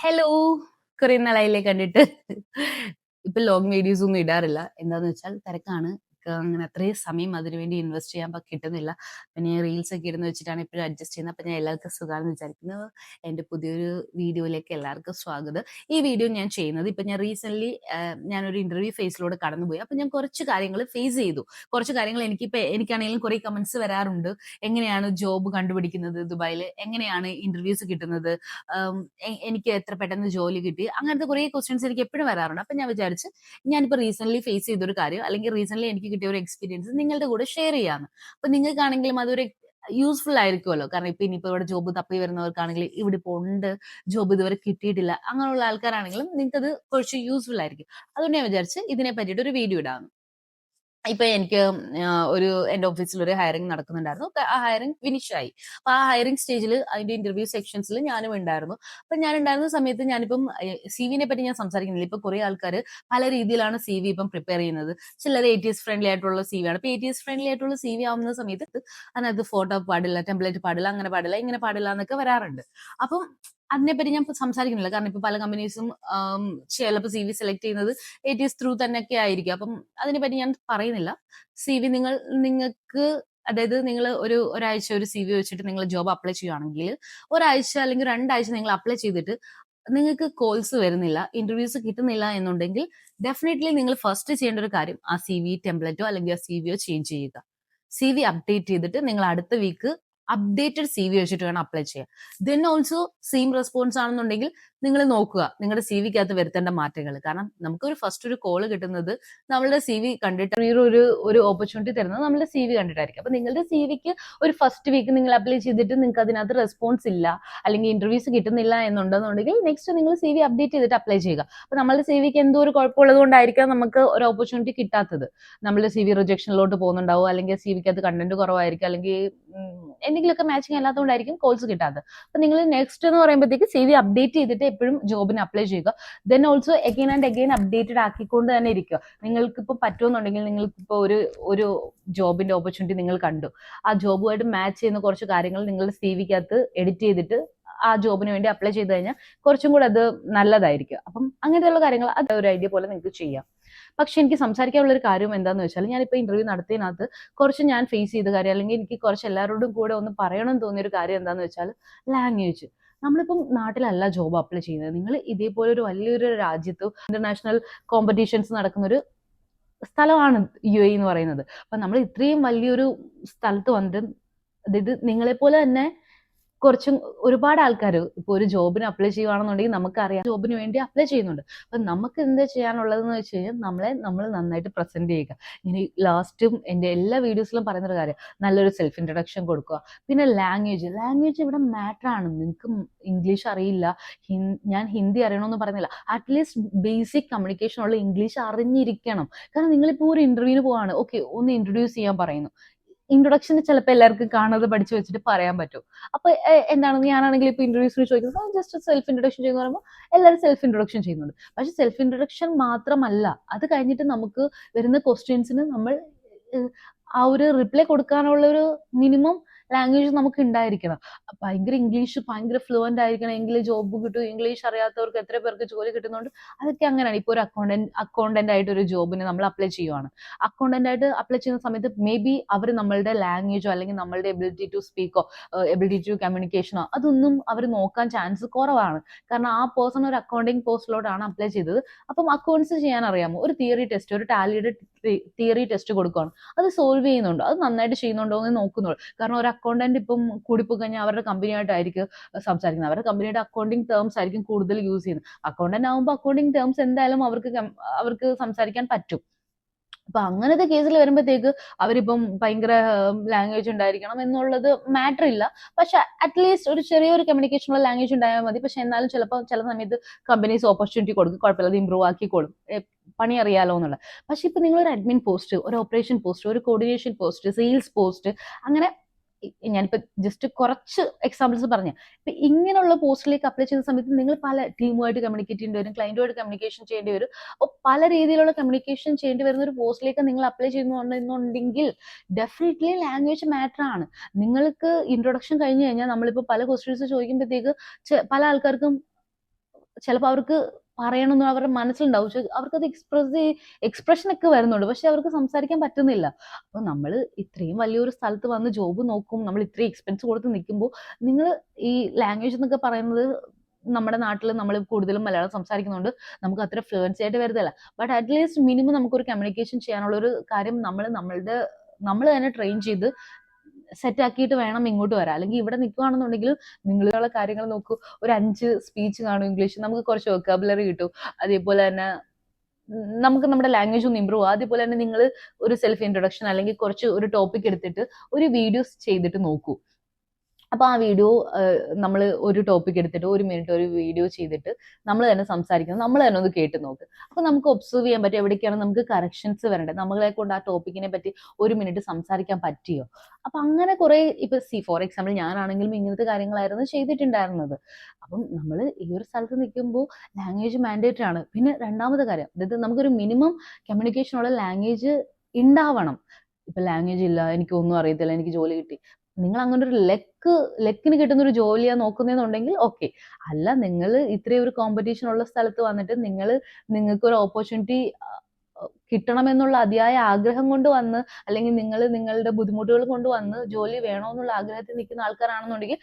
Hello! കുറേ നാളായില്ലേ കണ്ടിട്ട്. ഇപ്പൊ ലോങ് വീഡിയോസ് ഒന്നും ഇടാറില്ല. എന്താന്ന് വെച്ചാൽ തിരക്കാണ്. അങ്ങനെ അത്രയും സമയം അതിനുവേണ്ടി ഇൻവെസ്റ്റ് ചെയ്യാൻ കിട്ടുന്നില്ല. പിന്നെ റീൽസ് ഒക്കെ ഇടുന്ന വെച്ചിട്ടാണ് ഇപ്പോഴും അഡ്ജസ്റ്റ് ചെയ്യുന്നത്. അപ്പൊ ഞാൻ എല്ലാവർക്കും സുഖാണെന്ന് വിചാരിക്കുന്നു. എന്റെ പുതിയൊരു വീഡിയോയിലേക്ക് എല്ലാവർക്കും സ്വാഗതം. ഈ വീഡിയോ ഞാൻ ചെയ്യുന്നത് ഇപ്പൊ ഞാൻ റീസെന്റ്ലി ഞാനൊരു ഇന്റർവ്യൂ ഫേസിലൂടെ കടന്നുപോയി. അപ്പൊ ഞാൻ കുറച്ച് കാര്യങ്ങൾ ഫേസ് ചെയ്തു. കുറച്ച് കാര്യങ്ങൾ എനിക്കാണെങ്കിലും കുറെ കമന്റ്സ് വരാറുണ്ട്. എങ്ങനെയാണ് ജോബ് കണ്ടുപിടിക്കുന്നത് ദുബായില്? എങ്ങനെയാണ് ഇന്റർവ്യൂസ് കിട്ടുന്നത്? എനിക്ക് എത്ര പെട്ടെന്ന് ജോലി കിട്ടി, അങ്ങനത്തെ കുറേ ക്വസ്റ്റ്യൻസ് എനിക്ക് എപ്പോഴും വരാറുണ്ട്. അപ്പൊ ഞാൻ വിചാരിച്ച് ഞാനിപ്പോ റീസെന്റ് ഫേസ് ചെയ്തൊരു കാര്യം അല്ലെങ്കിൽ റീസെന്റ് എനിക്ക് കിട്ടിയ ഒരു എക്സ്പീരിയൻസ് നിങ്ങളുടെ കൂടെ ഷെയർ ചെയ്യാന്ന്. അപ്പൊ നിങ്ങൾക്കാണെങ്കിലും അതൊരു യൂസ്ഫുൾ ആയിരിക്കുമല്ലോ. കാരണം ഇനിയിപ്പോ ഇവിടെ ജോബ് തപ്പി വരുന്നവർക്കാണെങ്കിൽ ഇവിടെ ഇപ്പോൾ ഉണ്ട്, ജോബ് ഇതുവരെ കിട്ടിയിട്ടില്ല, അങ്ങനെയുള്ള ആൾക്കാരാണെങ്കിലും നിങ്ങൾക്ക് അത് കുറച്ച് യൂസ്ഫുൾ ആയിരിക്കും. അതുകൊണ്ട് ഞാൻ വിചാരിച്ച് ഇതിനെ പറ്റിയിട്ട് ഒരു വീഡിയോ ഇടാം. ഇപ്പൊ എനിക്ക് ഒരു എന്റെ ഓഫീസിൽ ഒരു ഹയറിംഗ് നടക്കുന്നുണ്ടായിരുന്നു. ആ ഹയറിംഗ് ഫിനിഷ് ആയി. അപ്പൊ ആ ഹയറിംഗ് സ്റ്റേജിൽ അതിന്റെ ഇന്റർവ്യൂ സെക്ഷൻസിൽ ഞാനും ഉണ്ടായിരുന്നു. അപ്പൊ ഞാൻ ഉണ്ടായിരുന്ന സമയത്ത് ഞാനിപ്പം സിവിനെ പറ്റി ഞാൻ സംസാരിക്കുന്നില്ല. ഇപ്പൊ കുറെ ആൾക്കാർ പല രീതിയിലാണ് സി വി ഇപ്പം പ്രിപ്പയർ ചെയ്യുന്നത്. ചിലർ ATS ഫ്രണ്ട്ലി ആയിട്ടുള്ള സി വി ആണ്. ഇപ്പൊ ATS ഫ്രണ്ട്ലി ആയിട്ടുള്ള സി വി ആവുന്ന സമയത്ത് അതിനകത്ത് ഫോട്ടോ പാടില്ല, ടെംപ്ലേറ്റ് പാടില്ല, അങ്ങനെ പാടില്ല, ഇങ്ങനെ പാടില്ല എന്നൊക്കെ വരാറുണ്ട്. അപ്പം അതിനെപ്പറ്റി ഞാൻ സംസാരിക്കുന്നില്ല. കാരണം ഇപ്പൊ പല കമ്പനീസും ചിലപ്പോൾ സി വി സെലക്ട് ചെയ്യുന്നത് ATS ത്രൂ തന്നെയൊക്കെ ആയിരിക്കും. അപ്പം അതിനെപ്പറ്റി ഞാൻ പറയുന്നില്ല. സി വി നിങ്ങൾക്ക് അതായത് നിങ്ങൾ ഒരാഴ്ച ഒരു സി വി വെച്ചിട്ട് നിങ്ങൾ ജോബ് അപ്ലൈ ചെയ്യുകയാണെങ്കിൽ ഒരാഴ്ച അല്ലെങ്കിൽ 2 ആഴ്ച നിങ്ങൾ അപ്ലൈ ചെയ്തിട്ട് നിങ്ങൾക്ക് കോൾസ് വരുന്നില്ല, ഇന്റർവ്യൂസ് കിട്ടുന്നില്ല എന്നുണ്ടെങ്കിൽ ഡെഫിനറ്റ്ലി നിങ്ങൾ ഫസ്റ്റ് ചെയ്യേണ്ട ഒരു കാര്യം ആ സി വി ടെംപ്ലേറ്റോ അല്ലെങ്കിൽ ആ സി വിയോ ചേഞ്ച് ചെയ്യുക. സി വി അപ്ഡേറ്റ് ചെയ്തിട്ട് നിങ്ങൾ അടുത്ത വീക്ക് അപ്ഡേറ്റഡ് സി വി വെച്ചിട്ട് വേണം അപ്ലൈ ചെയ്യാൻ. ദെൻ ഓൾസോ സെയിം റെസ്പോൺസ് ആണെന്നുണ്ടെങ്കിൽ നിങ്ങൾ നോക്കുക നിങ്ങളുടെ സി വിക്കകത്ത് വരുത്തേണ്ട മാറ്റങ്ങൾ. കാരണം നമുക്കൊരു ഫസ്റ്റ് ഒരു കോള് കിട്ടുന്നത് നമ്മളുടെ സി വി കണ്ടിട്ട് ഒരു ഓപ്പർച്യൂണിറ്റി തരുന്നത് നമ്മളുടെ സി വി കണ്ടിട്ടായിരിക്കും. അപ്പൊ നിങ്ങളുടെ സി വിക്ക് ഒരു ഫസ്റ്റ് വീക്ക് നിങ്ങൾ അപ്ലൈ ചെയ്തിട്ട് നിങ്ങൾക്ക് അതിനകത്ത് റെസ്പോൺസ് ഇല്ല അല്ലെങ്കിൽ ഇന്റർവ്യൂസ് കിട്ടുന്നില്ല എന്നുണ്ടെന്നുണ്ടെങ്കിൽ നെക്സ്റ്റ് നിങ്ങൾ സി വി അപ്ഡേറ്റ് ചെയ്തിട്ട് അപ്ലൈ ചെയ്യുക. അപ്പൊ നമ്മളുടെ സി വിക്ക് എന്തോ ഒരു കുഴപ്പമുള്ളത് കൊണ്ടായിരിക്കാം നമുക്ക് ഒരു ഓപ്പർച്യൂണിറ്റി കിട്ടാത്തത്. നമ്മളുടെ സി വി റിജക്ഷനിലോട്ട് പോകുന്നുണ്ടാവും, അല്ലെങ്കിൽ സി വിക്കകത്ത് കണ്ടന്റ് കുറവായിരിക്കും, അല്ലെങ്കിൽ എന്തെങ്കിലുമൊക്കെ മാച്ചിങ് അല്ലാത്തതുകൊണ്ടായിരിക്കും കോൾസ് കിട്ടാത്തത്. അപ്പൊ നിങ്ങൾ നെക്സ്റ്റ് എന്ന് പറയുമ്പോഴത്തേക്ക് സി വി അപ്ഡേറ്റ് ചെയ്തിട്ട് എപ്പോഴും ജോബിന് അപ്ലൈ ചെയ്യുക. Then also again and again updated ആക്കിക്കൊണ്ട് തന്നെ ഇരിക്കുക. നിങ്ങൾക്ക് ഇപ്പൊ പറ്റുമെന്നുണ്ടെങ്കിൽ നിങ്ങൾക്ക് ഇപ്പോൾ ഒരു ജോബിന്റെ ഓപ്പർച്യൂണിറ്റി നിങ്ങൾ കണ്ടു, ആ ജോബുമായിട്ട് മാച്ച് ചെയ്യുന്ന കുറച്ച് കാര്യങ്ങൾ നിങ്ങളുടെ സി വിക്കകത്ത് എഡിറ്റ് ചെയ്തിട്ട് ആ ജോബിന് വേണ്ടി അപ്ലൈ ചെയ്ത് കഴിഞ്ഞാൽ കുറച്ചും കൂടെ അത് നല്ലതായിരിക്കും. അപ്പം അങ്ങനെയുള്ള കാര്യങ്ങൾ അത് ഒരു ഐഡിയ പോലെ നിങ്ങൾക്ക് ചെയ്യാം. പക്ഷെ എനിക്ക് സംസാരിക്കാനുള്ള ഒരു കാര്യം എന്താന്ന് വെച്ചാൽ ഞാനിപ്പോ ഇന്റർവ്യൂ നടത്തിയതിനകത്ത് കുറച്ച് ഞാൻ ഫേസ് ചെയ്ത കാര്യം, അല്ലെങ്കിൽ എനിക്ക് കുറച്ച് എല്ലാവരോടും കൂടെ ഒന്ന് പറയണം തോന്നിയ ഒരു കാര്യം എന്താന്ന് വെച്ചാൽ ലാംഗ്വേജ്. നമ്മളിപ്പം നാട്ടിലല്ല ജോബ് അപ്ലൈ ചെയ്യുന്നത്. നിങ്ങൾ ഇതേപോലെ ഒരു വലിയൊരു രാജ്യത്ത് ഇന്റർനാഷണൽ കോമ്പറ്റീഷൻസ് നടക്കുന്ന ഒരു സ്ഥലമാണ് UAE എന്ന് പറയുന്നത്. അപ്പൊ നമ്മൾ ഇത്രയും വലിയൊരു സ്ഥലത്ത് വന്നിട്ട് അതായത് നിങ്ങളെപ്പോലെ തന്നെ കുറച്ചും ഒരുപാട് ആൾക്കാർ ഇപ്പൊ ഒരു ജോബിന് അപ്ലൈ ചെയ്യുകയാണെന്നുണ്ടെങ്കിൽ നമുക്കറിയാം ജോബിന് വേണ്ടി അപ്ലൈ ചെയ്യുന്നുണ്ട്. അപ്പൊ നമുക്ക് എന്താ ചെയ്യാനുള്ളതെന്ന് വെച്ച് കഴിഞ്ഞാൽ നമ്മൾ നന്നായിട്ട് പ്രസന്റ് ചെയ്യുക. ഇനി ലാസ്റ്റും എൻ്റെ എല്ലാ വീഡിയോസിലും പറയുന്നൊരു കാര്യം, നല്ലൊരു സെൽഫ് ഇൻട്രഡക്ഷൻ കൊടുക്കുക. പിന്നെ ലാംഗ്വേജ് ഇവിടെ മാറ്റർ ആണ്. നിങ്ങൾക്ക് ഇംഗ്ലീഷ് അറിയില്ല, ഞാൻ ഹിന്ദി അറിയണമെന്ന് പറയുന്നില്ല, അറ്റ്ലീസ്റ്റ് ബേസിക് കമ്മ്യൂണിക്കേഷൻ ഉള്ള ഇംഗ്ലീഷ് അറിഞ്ഞിരിക്കണം. കാരണം നിങ്ങളിപ്പോൾ ഒരു ഇന്റർവ്യൂവിന് പോവാണ്, ഓക്കെ ഒന്ന് ഇൻട്രൊഡ്യൂസ് ചെയ്യാൻ പറയുന്നു. ഇൻട്രൊഡക്ഷന് ചിലപ്പോൾ എല്ലാവർക്കും കാണാതെ പഠിച്ചു വെച്ചിട്ട് പറയാൻ പറ്റും. അപ്പൊ എന്താണ് ഞാനാണെങ്കിൽ ഇപ്പൊ ഇന്റർവ്യൂസിന് ചോദിക്കുന്നത് ജസ്റ്റ് സെൽഫ് ഇൻട്രൊഡക്ഷൻ ചെയ്യുന്ന പറയുമ്പോൾ എല്ലാവരും സെൽഫ് ഇൻട്രൊഡക്ഷൻ ചെയ്യുന്നുണ്ട്. പക്ഷെ സെൽഫ് ഇൻട്രൊഡക്ഷൻ മാത്രമല്ല, അത് കഴിഞ്ഞിട്ട് നമുക്ക് വരുന്ന ക്വസ്റ്റ്യൻസിന് നമ്മൾ ആ ഒരു റിപ്ലൈ കൊടുക്കാനുള്ള ഒരു മിനിമം ലാംഗ്വേജ് നമുക്ക് ഉണ്ടായിരിക്കണം. ഭയങ്കര ഇംഗ്ലീഷ് ഭയങ്കര ഫ്ലുവന്റ് ആയിരിക്കണം എങ്കിൽ ജോബ് കിട്ടും. ഇംഗ്ലീഷ് അറിയാത്തവർക്ക് എത്ര പേർക്ക് ജോലി കിട്ടുന്നുണ്ട്. അതൊക്കെ അങ്ങനെയാണ്. ഇപ്പൊ ഒരു അക്കൗണ്ടന്റ് ആയിട്ട് ഒരു ജോബിന് നമ്മൾ അപ്ലൈ ചെയ്യുവാണ്. അക്കൗണ്ടന്റ് ആയിട്ട് അപ്ലൈ ചെയ്യുന്ന സമയത്ത് മേ ബി അവർ നമ്മളുടെ ലാംഗ്വേജോ അല്ലെങ്കിൽ നമ്മളുടെ എബിലിറ്റി ടു സ്പീക്കോ എബിലിറ്റി ടു കമ്മ്യൂണിക്കേഷനോ അതൊന്നും അവർ നോക്കാൻ ചാൻസ് കുറവാണ്. കാരണം ആ പേഴ്സൺ ഒരു അക്കൗണ്ടിങ് പോസ്റ്റിലോട്ടാണ് അപ്ലൈ ചെയ്തത്. അപ്പം അക്കൗണ്ട്സ് ചെയ്യാൻ അറിയാമോ, ഒരു തിയറി ടെസ്റ്റ്, ഒരു ടാലിയുടെ തിയറി ടെസ്റ്റ് കൊടുക്കുകയാണ്, അത് സോൾവ് ചെയ്യുന്നുണ്ടോ, അത് നന്നായിട്ട് ചെയ്യുന്നുണ്ടോ എന്ന് നോക്കുന്നുള്ളൂ. കാരണം ഒരു അക്കൗണ്ടന്റ് ഇപ്പം കൂടിപ്പോയി കഴിഞ്ഞാൽ അവരുടെ കമ്പനിയായിട്ടായിരിക്കും സംസാരിക്കുന്നത്, അവരുടെ കമ്പനിയുടെ അക്കൗണ്ടിങ് ടേംസ് ആയിരിക്കും കൂടുതൽ യൂസ് ചെയ്യുന്നത്. അക്കൗണ്ടന്റ് ആകുമ്പോൾ അക്കൗണ്ടിങ് ടേംസ് എന്തായാലും അവർക്ക് സംസാരിക്കാൻ പറ്റും. അപ്പൊ അങ്ങനത്തെ കേസിൽ വരുമ്പോഴത്തേക്ക് അവരിപ്പം ഭയങ്കര ലാംഗ്വേജ് ഉണ്ടായിരിക്കണം എന്നുള്ളത് മാറ്റർ ഇല്ല. പക്ഷെ അറ്റ്ലീസ്റ്റ് ഒരു ചെറിയൊരു കമ്മ്യൂണിക്കേഷനുള്ള ലാംഗ്വേജ് ഉണ്ടായാൽ മതി. പക്ഷെ എന്നാലും ചിലപ്പോൾ ചില സമയത്ത് കമ്പനീസ് ഓപ്പർച്യൂണിറ്റി കൊടുക്കും, കുഴപ്പമില്ല ഇമ്പ്രൂവ് ആക്കിക്കോളും, പണി അറിയാലോ എന്നുള്ള. പക്ഷെ ഇപ്പൊ നിങ്ങൾ ഒരു അഡ്മിൻ പോസ്റ്റ്, ഒരു ഓപ്പറേഷൻ പോസ്റ്റ്, ഒരു കോർഡിനേഷൻ പോസ്റ്റ്, സെയിൽസ് പോസ്റ്റ്, അങ്ങനെ ഞാനിപ്പോ ജസ്റ്റ് കുറച്ച് എക്സാമ്പിൾസ് പറഞ്ഞു. ഇപ്പൊ ഇങ്ങനെയുള്ള പോസ്റ്റിലേക്ക് അപ്ലൈ ചെയ്യുന്ന സമയത്ത് നിങ്ങൾ പല ടീമുമായിട്ട് കമ്മ്യൂണിക്കേറ്റ് ചെയ്യേണ്ടി വരും, ക്ലയന്റുമായിട്ട് കമ്മ്യൂണിക്കേഷൻ ചെയ്യേണ്ടി വരും. അപ്പോൾ പല രീതിയിലുള്ള കമ്മ്യൂണിക്കേഷൻ ചെയ്യേണ്ടി വരുന്ന ഒരു പോസ്റ്റിലേക്ക് നിങ്ങൾ അപ്ലൈ ചെയ്യുന്നുണ്ടെന്നുണ്ടെങ്കിൽ ഡെഫിനറ്റ്ലി ലാംഗ്വേജ് മാറ്റർ ആണ്. നിങ്ങൾക്ക് ഇൻട്രൊഡക്ഷൻ കഴിഞ്ഞു കഴിഞ്ഞാൽ നമ്മളിപ്പോൾ പല ക്വസ്റ്റ്യൻസ് ചോദിക്കുമ്പോഴത്തേക്ക് പല ആൾക്കാർക്കും ചിലപ്പോൾ അവർക്ക് പറയണമെന്ന് അവരുടെ മനസ്സിലുണ്ടാവും. പക്ഷെ അവർക്കത് എക്സ്പ്രഷനൊക്കെ വരുന്നുണ്ട്. പക്ഷെ അവർക്ക് സംസാരിക്കാൻ പറ്റുന്നില്ല. അപ്പൊ നമ്മള് ഇത്രയും വലിയൊരു സ്ഥലത്ത് വന്ന് ജോബ് നോക്കും. നമ്മൾ ഇത്രയും എക്സ്പെൻസ് കൊടുത്ത് നിൽക്കുമ്പോൾ നിങ്ങൾ ഈ ലാംഗ്വേജ് എന്നൊക്കെ പറയുന്നത് നമ്മുടെ നാട്ടിൽ നമ്മൾ കൂടുതലും മലയാളം സംസാരിക്കുന്നതുകൊണ്ട് നമുക്ക് അത്ര ഫ്ലുവൻസി ആയിട്ട് വരുന്നില്ല. ബട്ട് അറ്റ്ലീസ്റ്റ് മിനിമം നമുക്കൊരു കമ്മ്യൂണിക്കേഷൻ ചെയ്യാനുള്ള ഒരു കാര്യം നമ്മൾ തന്നെ ട്രെയിൻ ചെയ്ത് സെറ്റ് ആക്കിയിട്ട് വേണം ഇങ്ങോട്ട് വരാൻ. അല്ലെങ്കിൽ ഇവിടെ നിൽക്കുകയാണെന്നുണ്ടെങ്കിൽ നിങ്ങളുള്ള കാര്യങ്ങൾ നോക്കൂ, ഒരു 5 സ്പീച്ച് കാണും ഇംഗ്ലീഷ്, നമുക്ക് കുറച്ച് വൊക്കാബുലറി കിട്ടും. അതേപോലെ തന്നെ നമുക്ക് നമ്മുടെ ലാംഗ്വേജ് ഒന്ന് ഇമ്പ്രൂവ് ആവും. അതേപോലെ തന്നെ നിങ്ങൾ ഒരു സെൽഫ് ഇൻട്രൊഡക്ഷൻ അല്ലെങ്കിൽ കുറച്ച് ഒരു ടോപ്പിക് എടുത്തിട്ട് ഒരു വീഡിയോസ് ചെയ്തിട്ട് നോക്കൂ. അപ്പൊ ആ വീഡിയോ നമ്മൾ ഒരു ടോപ്പിക് എടുത്തിട്ട് 1 മിനിറ്റ് ഒരു വീഡിയോ ചെയ്തിട്ട് നമ്മൾ തന്നെ സംസാരിക്കുന്നത് നമ്മൾ തന്നെ ഒന്ന് കേട്ട് നോക്ക്. അപ്പൊ നമുക്ക് ഒബ്സർവ് ചെയ്യാൻ പറ്റും എവിടേക്കാണ് നമുക്ക് കറക്ഷൻസ് വരേണ്ടത്, നമ്മളെ കൊണ്ട് ആ ടോപ്പിക്കിനെ പറ്റി 1 മിനിറ്റ് സംസാരിക്കാൻ പറ്റിയോ. അപ്പൊ അങ്ങനെ കുറെ, ഇപ്പൊ ഫോർ എക്സാമ്പിൾ ഞാനാണെങ്കിലും ഇങ്ങനത്തെ കാര്യങ്ങളായിരുന്നു ചെയ്തിട്ടുണ്ടായിരുന്നത്. അപ്പം നമ്മൾ ഈ ഒരു സ്ഥലത്ത് നിൽക്കുമ്പോൾ ലാംഗ്വേജ് മാൻഡേറ്ററി ആണ്. പിന്നെ രണ്ടാമത്തെ കാര്യം, അതായത് നമുക്കൊരു മിനിമം കമ്മ്യൂണിക്കേഷൻ ഉള്ള ലാംഗ്വേജ് ഉണ്ടാവണം. ഇപ്പൊ ലാംഗ്വേജ് ഇല്ല, എനിക്ക് ഒന്നും അറിയത്തില്ല, എനിക്ക് ജോലി കിട്ടി, നിങ്ങൾ അങ്ങനെ ഒരു ലെക്കിന് കിട്ടുന്ന ഒരു ജോലിയാ നോക്കുന്നതെന്നുണ്ടെങ്കിൽ ഓക്കെ. അല്ല, നിങ്ങൾ ഇത്രയും ഒരു കോമ്പറ്റീഷൻ ഉള്ള സ്ഥലത്ത് വന്നിട്ട് നിങ്ങൾക്ക് ഒരു ഓപ്പർച്യൂണിറ്റി കിട്ടണമെന്നുള്ള അതിയായ ആഗ്രഹം കൊണ്ട് വന്ന്, അല്ലെങ്കിൽ നിങ്ങൾ നിങ്ങളുടെ ബുദ്ധിമുട്ടുകൾ കൊണ്ട് വന്ന് ജോലി വേണമെന്നുള്ള ആഗ്രഹത്തിൽ നിൽക്കുന്ന ആൾക്കാരാണെന്നുണ്ടെങ്കിൽ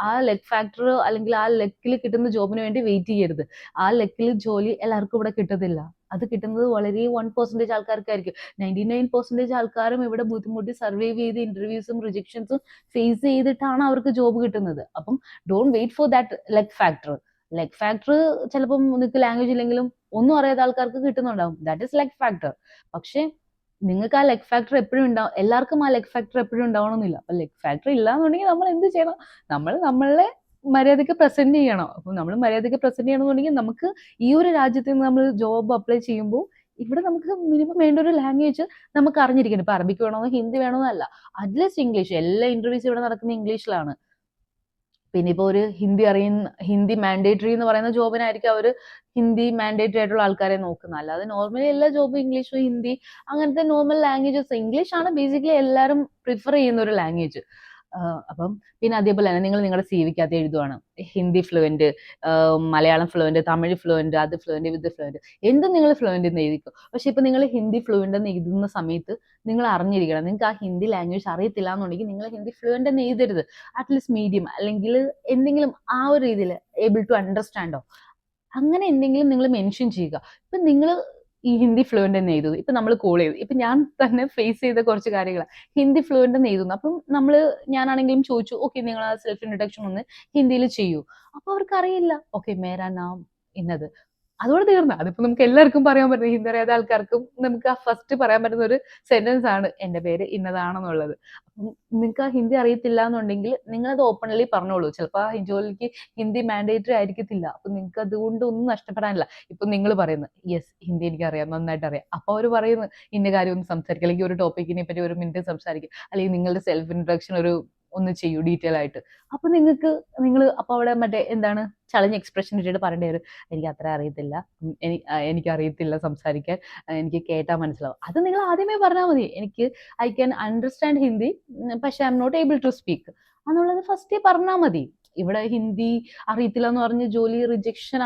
ആ ലെഗ് ഫാക്ടർ അല്ലെങ്കിൽ ആ ലെക്കിൽ കിട്ടുന്ന ജോബിന് വേണ്ടി വെയിറ്റ് ചെയ്യരുത്. ആ ലെക്കിൽ ജോലി എല്ലാവർക്കും ഇവിടെ കിട്ടത്തില്ല. അത് കിട്ടുന്നത് വളരെ 1% ആൾക്കാർക്കായിരിക്കും. 99% ആൾക്കാരും ഇവിടെ ബുദ്ധിമുട്ടി സർവൈവ് ചെയ്ത് ഇന്റർവ്യൂസും റിജക്ഷൻസും ഫേസ് ചെയ്തിട്ടാണ് അവർക്ക് ജോബ് കിട്ടുന്നത്. അപ്പം don't wait for that luck factor ചിലപ്പം നിങ്ങൾക്ക് ലാംഗ്വേജ് ഇല്ലെങ്കിലും ഒന്നും അറിയാത്ത ആൾക്കാർക്ക് കിട്ടുന്നുണ്ടാവും. That is luck factor. പക്ഷെ നിങ്ങൾക്ക് ആ ലെഗ് ഫാക്ടർ എപ്പോഴും ഉണ്ടാവും. എല്ലാവർക്കും ആ ലെഗ് ഫാക്ടർ എപ്പോഴും ഉണ്ടാവണമെന്നില്ല. അപ്പൊ ലെഗ് ഫാക്ടർ ഇല്ല എന്നുണ്ടെങ്കിൽ നമ്മൾ എന്ത് ചെയ്യണം? നമ്മളെ മര്യാദയ്ക്ക് പ്രസന്റ് ചെയ്യണം. അപ്പൊ നമ്മൾ മര്യാദയ്ക്ക് പ്രസന്റ് ചെയ്യണമെന്നുണ്ടെങ്കിൽ നമുക്ക് ഈ ഒരു രാജ്യത്ത് നിന്ന് നമ്മൾ ജോബ് അപ്ലൈ ചെയ്യുമ്പോൾ ഇവിടെ നമുക്ക് മിനിമം വേണ്ട ഒരു ലാംഗ്വേജ് നമുക്ക് അറിഞ്ഞിരിക്കണം. ഇപ്പൊ അറബിക്ക് വേണമെന്നോ ഹിന്ദി വേണമെന്നോ അല്ല, അറ്റ്ലീസ്റ്റ് ഇംഗ്ലീഷ്. എല്ലാ ഇന്റർവ്യൂസ് ഇവിടെ നടക്കുന്ന ഇംഗ്ലീഷിലാണ്. പിന്നെ ഇപ്പൊ ഒരു ഹിന്ദി മാൻഡേറ്ററി എന്ന് പറയുന്ന ജോബിനായിരിക്കും അവർ ഹിന്ദി മാൻഡേറ്ററി ആയിട്ടുള്ള ആൾക്കാരെ നോക്കുന്നത്. അല്ലാതെ നോർമലി എല്ലാ ജോബും ഇംഗ്ലീഷ്, ഹിന്ദി അങ്ങനത്തെ നോർമൽ ലാംഗ്വേജസ്. ഇംഗ്ലീഷ് ആണ് ബേസിക്കലി എല്ലാവരും പ്രിഫർ ചെയ്യുന്ന ഒരു ലാംഗ്വേജ്. അപ്പം പിന്നെ അതേപോലെ തന്നെ നിങ്ങൾ നിങ്ങളുടെ സി വിക്കകത്ത് എഴുതുവാണ് Hindi fluent, Malayalam fluent, Tamil fluent, അത് ഫ്ലുവന്റ്, ഇത് ഫ്ലുവന്റ്, എന്തും നിങ്ങൾ ഫ്ലുവന്റ് എന്ന് എഴുതിക്കും. പക്ഷെ ഇപ്പൊ നിങ്ങൾ ഹിന്ദി ഫ്ലുവന്റ് എന്ന് എഴുതുന്ന സമയത്ത് നിങ്ങൾ അറിഞ്ഞിരിക്കണം, നിങ്ങൾക്ക് ആ ഹിന്ദി ലാംഗ്വേജ് അറിയത്തില്ല എന്നുണ്ടെങ്കിൽ നിങ്ങൾ ഹിന്ദി ഫ്ലുവന്റ് എന്ന് എഴുതരുത്. അറ്റ്ലീസ്റ്റ് മീഡിയം അല്ലെങ്കിൽ എന്തെങ്കിലും ആ ഒരു രീതിയിൽ ഏബിൾ ടു അണ്ടർസ്റ്റാൻഡോ അങ്ങനെ എന്തെങ്കിലും നിങ്ങൾ മെൻഷൻ ചെയ്യുക. ഇപ്പൊ നിങ്ങൾ ഈ ഹിന്ദി ഫ്ലുവന്റ് എന്ന് എഴുതുന്നു. ഇപ്പൊ നമ്മൾ കോൾ ചെയ്തു, ഇപ്പൊ ഞാൻ തന്നെ ഫേസ് ചെയ്ത കുറച്ച് കാര്യങ്ങളാണ്. ഹിന്ദി ഫ്ലുവന്റ് എന്ന് എഴുതുന്നു. അപ്പം ഞാനാണെങ്കിലും ചോദിച്ചു, ഓക്കെ നിങ്ങൾ ആ സെൽഫ് ഇൻട്രൊഡക്ഷൻ ഒന്ന് ഹിന്ദിയിൽ ചെയ്യൂ. അപ്പൊ അവർക്ക് അറിയില്ല. ഓക്കെ, മേരാ നാം ഇന്നത്, അതോടെ തീർന്നു. അതിപ്പോ നമുക്ക് എല്ലാവർക്കും പറയാൻ പറ്റും. ഹിന്ദി അറിയാത്ത ആൾക്കാർക്കും നമുക്ക് ആ ഫസ്റ്റ് പറയാൻ പറ്റുന്ന ഒരു സെന്റൻസ് ആണ് എന്റെ പേര് ഇന്നതാണെന്നുള്ളത്. അപ്പം നിങ്ങൾക്ക് ആ ഹിന്ദി അറിയത്തില്ല എന്നുണ്ടെങ്കിൽ നിങ്ങൾ അത് ഓപ്പൺലി പറഞ്ഞോളൂ. ചിലപ്പോൾ ആ ജോലിക്ക് ഹിന്ദി മാൻഡേറ്ററി ആയിരിക്കത്തില്ല. അപ്പൊ നിങ്ങൾക്ക് അതുകൊണ്ട് ഒന്നും നഷ്ടപ്പെടാനില്ല. ഇപ്പൊ നിങ്ങൾ പറയുന്നത് യെസ് ഹിന്ദി എനിക്ക് അറിയാം, നന്നായിട്ട് അറിയാം. അപ്പൊ അവർ പറയുന്നത് ഇന്ന കാര്യം ഒന്ന് സംസാരിക്കും, അല്ലെങ്കിൽ ഒരു ടോപ്പിക്കിനെ പറ്റി 1 മിനിറ്റ് സംസാരിക്കും, അല്ലെങ്കിൽ നിങ്ങളുടെ സെൽഫ് ഇൻട്രൊഡക്ഷൻ ഒന്ന് ചെയ്യൂ ഡീറ്റെയിൽ ആയിട്ട്. അപ്പൊ നിങ്ങൾ അപ്പൊ അവിടെ മറ്റേ എന്താണ് ചളഞ്ഞ എക്സ്പ്രഷൻ ഇട്ടിട്ട് പറയേണ്ടി വരും, എനിക്ക് അത്ര അറിയത്തില്ല, എനിക്ക് അറിയത്തില്ല സംസാരിക്കാൻ, എനിക്ക് കേട്ടാൽ മനസ്സിലാവും. അത് നിങ്ങൾ ആദ്യമേ പറഞ്ഞാൽ മതി. ഐ ക്യാൻ അണ്ടർസ്റ്റാൻഡ് ഹിന്ദി, പക്ഷെ I am not able to speak എന്നുള്ളത് ഫസ്റ്റേ പറഞ്ഞാൽ മതി. ഇവിടെ ഹിന്ദി അറിയത്തില്ല എന്ന് പറഞ്ഞ് ജോലി റിജക്ഷൻ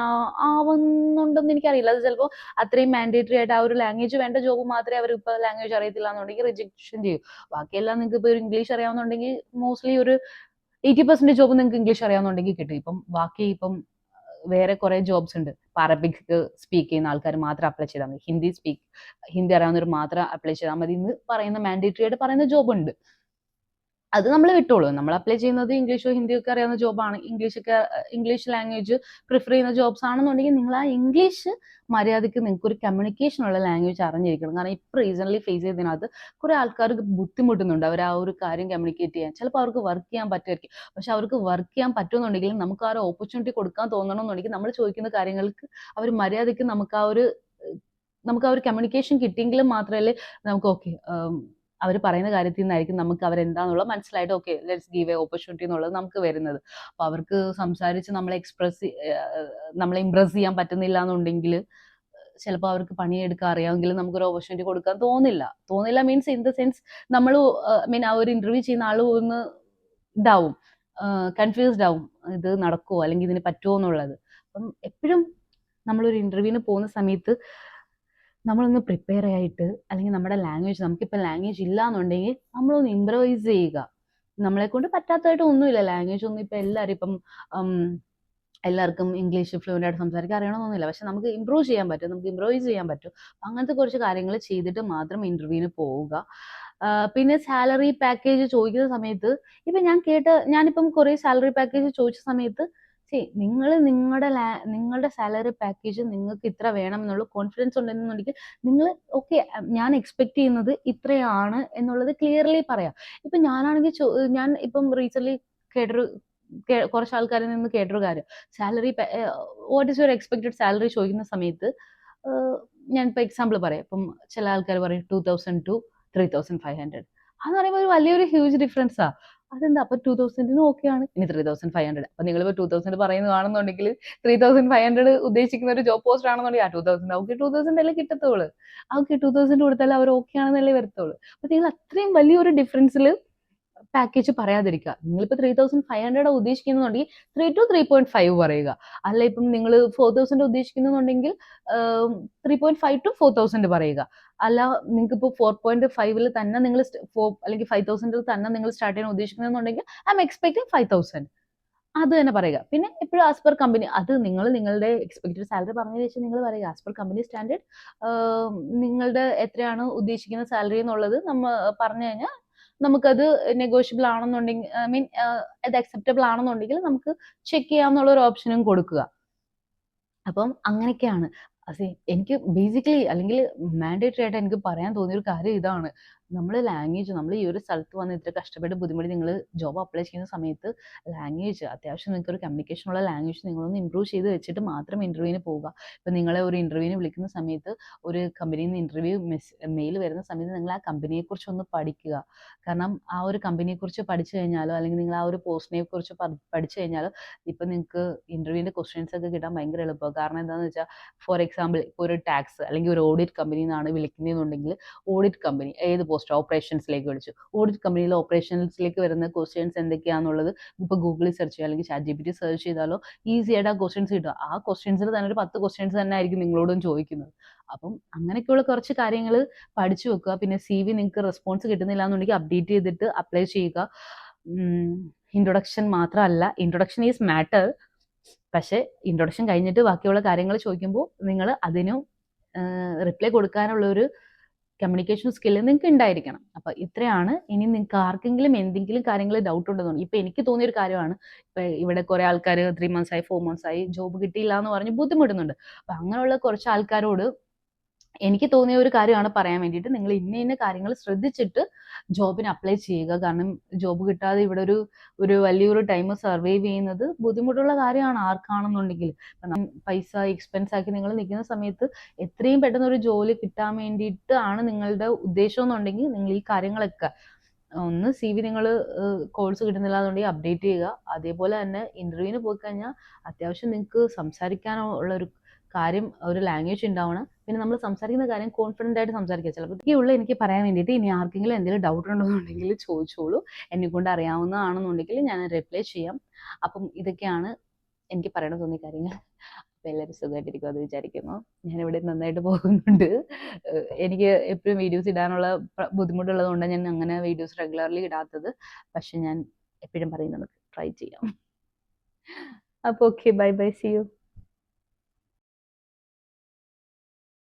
ആവുന്നുണ്ടെന്ന് എനിക്കറിയില്ല. അത് ചിലപ്പോൾ അത്രയും മാൻഡേറ്ററി ആയിട്ട് ആ ഒരു ലാംഗ്വേജ് വേണ്ട ജോബ് മാത്രമേ അവർ ഇപ്പൊ ലാംഗ്വേജ് അറിയത്തില്ല എന്നുണ്ടെങ്കിൽ റിജക്ഷൻ ചെയ്യും. ബാക്കിയെല്ലാം നിങ്ങൾക്ക് ഇപ്പൊ ഒരു ഇംഗ്ലീഷ് അറിയാവുന്നുണ്ടെങ്കിൽ മോസ്റ്റ്ലി ഒരു 80% ജോബ് നിങ്ങൾക്ക് ഇംഗ്ലീഷ് അറിയാവുന്നുണ്ടെങ്കിൽ കിട്ടും. ഇപ്പം വേറെ കുറെ ജോബ്സ് ഉണ്ട്. അറബിക് സ്പീക്ക് ചെയ്യുന്ന ആൾക്കാർ മാത്രം അപ്ലൈ ചെയ്താൽ മതി, ഹിന്ദി അറിയാവുന്നവർ മാത്രം അപ്ലൈ ചെയ്താൽ മതി എന്ന് പറയുന്ന മാൻഡേറ്ററി ആയിട്ട് പറയുന്ന ജോബ് ഉണ്ട്. അത് നമ്മൾ വിട്ടോളൂ. നമ്മൾ അപ്ലൈ ചെയ്യുന്നത് ഇംഗ്ലീഷോ ഹിന്ദിയോ ഒക്കെ അറിയാവുന്ന ജോബാണ്, ഇംഗ്ലീഷ് ലാംഗ്വേജ് പ്രിഫർ ചെയ്യുന്ന ജോബ്സ് ആണെന്നുണ്ടെങ്കിൽ നിങ്ങൾ ആ ഇംഗ്ലീഷ് മര്യാദയ്ക്ക് നിങ്ങൾക്ക് ഒരു കമ്മ്യൂണിക്കേഷൻ ഉള്ള ലാംഗ്വേജ് അറിഞ്ഞിരിക്കണം. കാരണം ഇപ്പൊ റീസെന്റ് ഫേസ് ചെയ്തതിനകത്ത് കുറെ ആൾക്കാർക്ക് ബുദ്ധിമുട്ടുന്നുണ്ട്. അവർ ആ ഒരു കാര്യം കമ്മ്യൂണിക്കേറ്റ് ചെയ്യാൻ. ചിലപ്പോൾ അവർക്ക് വർക്ക് ചെയ്യാൻ പറ്റുമായിരിക്കും, പക്ഷെ അവർക്ക് വർക്ക് ചെയ്യാൻ പറ്റുമെന്നുണ്ടെങ്കിൽ നമുക്ക് ആ ഒരു ഓപ്പർച്യൂണിറ്റി കൊടുക്കാൻ തോന്നണമെന്നുണ്ടെങ്കിൽ നമ്മൾ ചോദിക്കുന്ന കാര്യങ്ങൾക്ക് അവർ മര്യാദയ്ക്ക് നമുക്ക് ആ ഒരു കമ്മ്യൂണിക്കേഷൻ കിട്ടിയെങ്കിലും മാത്രമല്ലേ നമുക്ക് ഓക്കെ അവർ പറയുന്ന കാര്യത്തിൽ നിന്നായിരിക്കും നമുക്ക് അവരെന്താന്നുള്ള മനസ്സിലായിട്ട് okay let's give a opportunity എന്നുള്ളത് നമുക്ക് വരുന്നത്. അപ്പൊ അവർക്ക് സംസാരിച്ച് നമ്മളെ ഇംപ്രസ് ചെയ്യാൻ പറ്റുന്നില്ല എന്നുണ്ടെങ്കിൽ ചിലപ്പോൾ അവർക്ക് പണിയെടുക്കാൻ അറിയാമെങ്കിലും നമുക്കൊരു ഓപ്പർച്യൂണിറ്റി കൊടുക്കാൻ തോന്നില്ല മീൻസ് ഇൻ ദ സെൻസ് നമ്മൾ ആ ഒരു ഇന്റർവ്യൂ ചെയ്യുന്ന ആൾ ഒന്ന് ഇതാവും, കൺഫ്യൂസ്ഡ് ആവും, ഇത് നടക്കുമോ അല്ലെങ്കിൽ ഇതിന് പറ്റുമോ എന്നുള്ളത്. അപ്പം എപ്പോഴും നമ്മളൊരു ഇന്റർവ്യൂവിന് പോകുന്ന സമയത്ത് നമ്മളൊന്ന് പ്രിപ്പയർ ആയിട്ട്, അല്ലെങ്കിൽ നമ്മുടെ ലാംഗ്വേജ്, നമുക്കിപ്പോൾ ലാംഗ്വേജ് ഇല്ല എന്നുണ്ടെങ്കിൽ നമ്മളൊന്ന് ഇംപ്രവൈസ് ചെയ്യുക. നമ്മളെ കൊണ്ട് പറ്റാത്തതായിട്ട് ഒന്നുമില്ല. ലാംഗ്വേജ് ഒന്നും ഇപ്പം എല്ലാവരും ഇപ്പം എല്ലാവർക്കും ഇംഗ്ലീഷ് ഫ്ലുവൻ്റ് ആയിട്ട് സംസാരിക്കാൻ അറിയണമെന്നൊന്നുമില്ല. പക്ഷെ നമുക്ക് ഇമ്പ്രൂവ് ചെയ്യാൻ പറ്റും, നമുക്ക് ഇംപ്രൂവൈസ് ചെയ്യാൻ പറ്റും. അങ്ങനത്തെ കുറച്ച് കാര്യങ്ങൾ ചെയ്തിട്ട് മാത്രം ഇന്റർവ്യൂവിന് പോവുക. പിന്നെ സാലറി പാക്കേജ് ചോദിക്കുന്ന സമയത്ത് ഇപ്പം ഞാനിപ്പം കുറേ സാലറി പാക്കേജ് ചോദിച്ച സമയത്ത് നിങ്ങൾ നിങ്ങളുടെ സാലറി പാക്കേജ് നിങ്ങൾക്ക് ഇത്ര വേണം എന്നുള്ള കോൺഫിഡൻസ് ഉണ്ടെന്നുണ്ടെങ്കിൽ നിങ്ങൾ ഓക്കെ, ഞാൻ എക്സ്പെക്ട് ചെയ്യുന്നത് ഇത്രയാണ് എന്നുള്ളത് ക്ലിയർലി പറയാം. ഇപ്പം ഞാനാണെങ്കിൽ ഞാൻ ഇപ്പം റീസെന്റ് കേട്ടൊരു കുറച്ച് ആൾക്കാരിൽ നിന്ന് കേട്ടൊരു കാര്യം, salary what is your expected salary ചോദിക്കുന്ന സമയത്ത് ഞാനിപ്പോൾ എക്സാമ്പിൾ പറയാം. ഇപ്പം ചില ആൾക്കാർ പറയും 2000 to 3500. അതെന്ന് പറയുമ്പോൾ ഒരു വലിയൊരു ഹ്യൂജ് ഡിഫറൻസാ. അതെന്താ, അപ്പൊ 2000 ഓക്കെയാണ്, ഇനി 3500. അപ്പൊ നിങ്ങളിപ്പോൾ 2000 പറയുന്നതാണെന്നുണ്ടെങ്കിൽ 3500 ഉദ്ദേശിക്കുന്ന ഒരു ജോബ് പോസ്റ്റ് ആണെന്നുണ്ടെങ്കിൽ 2000 അവർക്ക് 2000 അല്ലേ കിട്ടത്തുള്ളൂ. അവർക്ക് 2000 കൊടുത്താൽ അവർ ഓക്കെ ആണെന്നല്ലേ വരത്തുള്ളൂ. അപ്പൊ നിങ്ങൾ അത്രയും വലിയൊരു ഡിഫറൻസിൽ പാക്കേജ് പറയാതിരിക്കുക. നിങ്ങളിപ്പോൾ 3500 ഉദ്ദേശിക്കുന്നുണ്ടെങ്കിൽ 3 to 3.5 പറയുക. അല്ല ഇപ്പം നിങ്ങൾ 4000 ഉദ്ദേശിക്കുന്നുണ്ടെങ്കിൽ 3.5 to 4000 പറയുക. അല്ല നിങ്ങൾക്ക് ഇപ്പോൾ 4.5 തന്നെ നിങ്ങൾ അല്ലെങ്കിൽ 5000 തന്നെ നിങ്ങൾ സ്റ്റാർട്ട് ചെയ്യാൻ ഉദ്ദേശിക്കുന്നുണ്ടെങ്കിൽ ഐ എം എക്സ്പെക്ടിങ് 5000. അത് തന്നെ പറയുക. പിന്നെ എപ്പോഴും ആസ് പെർ കമ്പനി, അത് നിങ്ങളുടെ എക്സ്പെക്റ്റഡ് സാലറി പറഞ്ഞതിന് ശേഷം നിങ്ങൾ പറയുക ആസ് പെർ കമ്പനി സ്റ്റാൻഡേർഡ് നിങ്ങളുടെ എത്രയാണ് ഉദ്ദേശിക്കുന്ന സാലറി എന്നുള്ളത് പറഞ്ഞു കഴിഞ്ഞാൽ നമുക്കത് നെഗോഷ്യബിൾ ആണെന്നുണ്ടെങ്കിൽ, ഐ മീൻ അത് അക്സെപ്റ്റബിൾ ആണെന്നുണ്ടെങ്കിൽ നമുക്ക് ചെക്ക് ചെയ്യാമെന്നുള്ള ഒരു ഓപ്ഷനും കൊടുക്കുക. അപ്പം അങ്ങനെയൊക്കെയാണ്. എനിക്ക് ബേസിക്കലി അല്ലെങ്കിൽ മാൻഡേറ്ററി ആയിട്ട് എനിക്ക് പറയാൻ തോന്നിയൊരു കാര്യം ഇതാണ്. നമ്മൾ ലാംഗ്വേജ്, നമ്മൾ ഈ ഒരു സ്ഥലത്ത് വന്ന് ഇത്ര കഷ്ടപ്പെട്ട് ബുദ്ധിമുട്ടി നിങ്ങൾ ജോബ് അപ്ലൈ ചെയ്യുന്ന സമയത്ത് ലാംഗ്വേജ് അത്യാവശ്യം നിങ്ങൾക്കൊരു കമ്മ്യൂണിക്കേഷനുള്ള ലാംഗ്വേജ് നിങ്ങളൊന്ന് ഇമ്പ്രൂവ് ചെയ്ത് വെച്ചിട്ട് മാത്രം ഇന്റർവ്യൂവിന് പോവുക. ഇപ്പം നിങ്ങളെ ഒരു ഇന്റർവ്യൂവിന് വിളിക്കുന്ന സമയത്ത് ഒരു കമ്പനിയിൽ നിന്ന് ഇന്റർവ്യൂ മെയിൽ വരുന്ന സമയത്ത് നിങ്ങൾ ആ കമ്പനിയെക്കുറിച്ച് ഒന്ന് പഠിക്കുക. കാരണം ആ ഒരു കമ്പനിയെക്കുറിച്ച് പഠിച്ചു കഴിഞ്ഞാലോ, അല്ലെങ്കിൽ നിങ്ങൾ ആ ഒരു പോസ്റ്റിനെ കുറിച്ച് പഠിച്ചു കഴിഞ്ഞാലോ ഇപ്പം നിങ്ങൾക്ക് ഇന്റർവ്യൂവിന്റെ ക്വസ്റ്റ്യൻസ് ഒക്കെ കിട്ടാൻ ഭയങ്കര എളുപ്പമാണ്. കാരണം എന്താണെന്ന് വെച്ചാൽ, ഫോർ എക്സാമ്പിൾ ഇപ്പോൾ ഒരു ടാക്സ് അല്ലെങ്കിൽ ഒരു ഓഡിറ്റ് കമ്പനിയിൽ നിന്നാണ് വിളിക്കുന്നതെന്നുണ്ടെങ്കിൽ, ഓഡിറ്റ് കമ്പനി ഏത് പോസ്റ്റ് ഓപ്പറേഷൻസിലേക്ക് വിളിച്ചു, ഓഡിറ്റ് കമ്പനിയിൽ ഓപ്പറേഷൻസിലേക്ക് വരുന്ന ക്വസ്റ്റ്യൻസ് എന്തൊക്കെയാണെന്നുള്ളത് ഇപ്പോൾ ഗൂഗിളിൽ സെർച്ച് ചെയ്യുക അല്ലെങ്കിൽ ChatGPT സെർച്ച് ചെയ്താലോ ഈസി ആയിട്ട് ആ ക്വസ്റ്റ്യൻസ് കിട്ടുക. ആ ക്വസ്റ്റ്യൻസിൽ തന്നെ ഒരു 10 ക്വസ്റ്റ്യൻസ് തന്നെ ആയിരിക്കും നിങ്ങളോടും ചോദിക്കുന്നത്. അപ്പം അങ്ങനെയൊക്കെയുള്ള കുറച്ച് കാര്യങ്ങൾ പഠിച്ചു വെക്കുക. പിന്നെ CV നിങ്ങൾക്ക് റെസ്പോൺസ് കിട്ടുന്നില്ല എന്നുണ്ടെങ്കിൽ അപ്ഡേറ്റ് ചെയ്തിട്ട് അപ്ലൈ ചെയ്യുക. ഇൻട്രൊഡക്ഷൻ മാത്രമല്ല, ഇൻട്രൊഡക്ഷൻ ഈസ് മാറ്റർ. പക്ഷെ ഇൻട്രൊഡക്ഷൻ കഴിഞ്ഞിട്ട് ബാക്കിയുള്ള കാര്യങ്ങൾ ചോദിക്കുമ്പോൾ നിങ്ങൾ അതിനും റിപ്ലൈ കൊടുക്കാനുള്ള ഒരു കമ്മ്യൂണിക്കേഷൻ സ്കില്ല് നിങ്ങൾക്ക് ഉണ്ടായിരിക്കണം. അപ്പൊ ഇത്രയാണ്. ഇനി നിങ്ങൾക്ക് ആർക്കെങ്കിലും എന്തെങ്കിലും കാര്യങ്ങൾ ഡൗട്ട് ഉണ്ടെന്നുണ്ടെങ്കിൽ, ഇപ്പൊ എനിക്ക് തോന്നിയൊരു കാര്യമാണ്, ഇപ്പൊ ഇവിടെ കുറെ ആൾക്കാർ 3 months ആയി 4 months ആയി ജോബ് കിട്ടിയില്ല എന്ന് പറഞ്ഞ് ബുദ്ധിമുട്ടുന്നുണ്ട്. അപ്പൊ അങ്ങനെയുള്ള കുറച്ച് ആൾക്കാരോട് എനിക്ക് തോന്നിയ ഒരു കാര്യമാണ് പറയാൻ വേണ്ടിയിട്ട്, നിങ്ങൾ ഇന്ന കാര്യങ്ങൾ ശ്രദ്ധിച്ചിട്ട് ജോബിന് അപ്ലൈ ചെയ്യുക. കാരണം ജോബ് കിട്ടാതെ ഇവിടെ ഒരു വലിയൊരു ടൈം സർവൈവ് ചെയ്യുന്നത് ബുദ്ധിമുട്ടുള്ള കാര്യമാണ് ആർക്കാണെന്നുണ്ടെങ്കിൽ. പൈസ എക്സ്പെൻസ് ആക്കി നിങ്ങൾ നിൽക്കുന്ന സമയത്ത് എത്രയും പെട്ടെന്ന് ഒരു ജോലി കിട്ടാൻ വേണ്ടിയിട്ട് ആണ് നിങ്ങളുടെ ഉദ്ദേശം എന്നുണ്ടെങ്കിൽ, നിങ്ങൾ ഈ കാര്യങ്ങളൊക്കെ ഒന്ന് CV നിങ്ങൾ കോഴ്സ് കിട്ടുന്നില്ല എന്നുണ്ടെങ്കിൽ അപ്ഡേറ്റ് ചെയ്യുക. അതേപോലെ തന്നെ ഇന്റർവ്യൂവിന് പോയി കഴിഞ്ഞാൽ അത്യാവശ്യം നിങ്ങൾക്ക് സംസാരിക്കാനുള്ള ഒരു കാര്യം, ഒരു ലാംഗ്വേജ് ഉണ്ടാവണം. പിന്നെ നമ്മൾ സംസാരിക്കുന്ന കാര്യം കോൺഫിഡൻ്റ് ആയിട്ട് സംസാരിക്കുക. ചിലപ്പോൾ ഇതൊക്കെയുള്ള എനിക്ക് പറയാൻ വേണ്ടിയിട്ട്. ഇനി ആർക്കെങ്കിലും എന്തെങ്കിലും ഡൗട്ട് ഉണ്ടെന്നുണ്ടെങ്കിൽ ചോദിച്ചോളൂ. എന്നെ കൊണ്ട് അറിയാവുന്നതാണെന്നുണ്ടെങ്കിൽ ഞാൻ റിപ്ലൈ ചെയ്യാം. അപ്പം ഇതൊക്കെയാണ് എനിക്ക് പറയാൻ തോന്നിയ കാര്യങ്ങൾ. അപ്പം എല്ലാവരും സുഖമായിട്ടിരിക്കും അത് വിചാരിക്കുന്നു. ഞാനിവിടെ നന്നായിട്ട് പോകുന്നുണ്ട്. എനിക്ക് എപ്പോഴും വീഡിയോസ് ഇടാനുള്ള ബുദ്ധിമുട്ടുള്ളത് കൊണ്ടാണ് ഞാൻ അങ്ങനെ വീഡിയോസ് റെഗുലർലി ഇടാത്തത്. പക്ഷെ ഞാൻ എപ്പോഴും പറയുന്നത് ട്രൈ ചെയ്യാം. അപ്പോൾ okay, bye bye, see U.